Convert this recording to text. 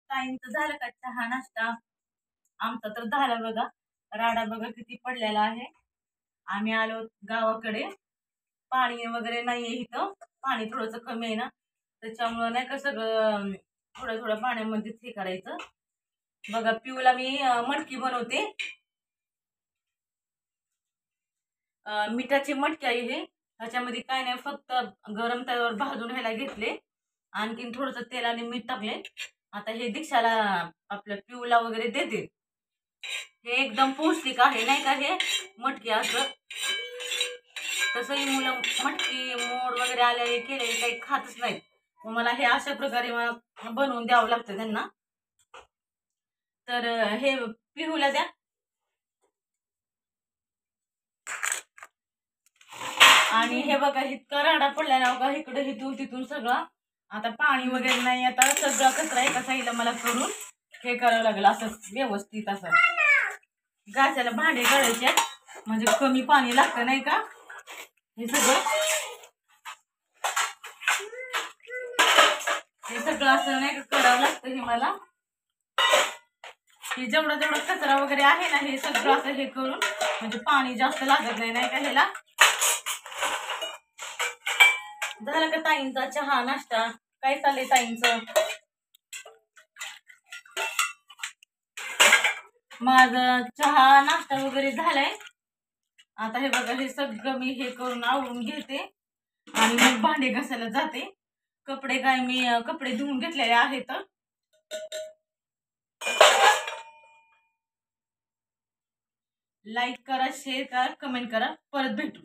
ताईंचं झालं का चहा नाश्ता? आमचा तर झाला बघा. राडा बघा किती पडलेला आहे. आम्ही आलो गावाकडे. पाणी वगैरे नाहीये इथं. पाणी थोडंसं कमी आहे ना, त्याच्यामुळं नाही का सगळं थोडं थोडं पाण्यामध्येच हे करायचं. बघा पिऊला मी मटकी बनवते. मिठाची मटकी आहे हे. ह्याच्यामध्ये काय नाही, फक्त गरम तव्यावर भाजून ह्याला घेतले. आणखीन थोडंसं तेल आणि मीठ टाकले. आता हे दीक्षाला आपल्या पिऊला वगैरे देते. हे एकदम पौष्टिक आहे नाही का हे मटकी. असं तसंही मुलं मटकी मोड वगैरे आलेले केलेले काही खातच नाहीत. मग मला हे अशा प्रकारे मला बनवून द्यावं लागतं त्यांना. तर हे पिहूला द्या. आणि हे बघा इतका राडा पडला ना बघा, इकडे इथून तिथून सगळं. आता पाणी वगैरे नाही, आता सगळं कचरा एका साईडला मला करून हे करावं लागेल असं व्यवस्थित. असं घासायला भांडे काढायचे म्हणजे कमी पाणी लागतं नाही का. हे सगळं असं नाही का करावं लागतं हे मला. हे जेवढा कचरा वगैरे आहे ना, हे सगळं असं हे करून म्हणजे पाणी जास्त लागत नाही नाही का ह्याला. झालं का ताईंचा चहा नाश्ता? काय चाललंय ताईंचं? माझं चहा नाश्ता वगैरे झालाय. आता हे बघा, हे सगळं मी हे करून आवरून घेते आणि मग भांडे घासायला जाते. कपडे काय मी कपडे धुवून घेतलेले आहेत. लाईक करा, शेअर करा, कमेंट करा. परत भेटू.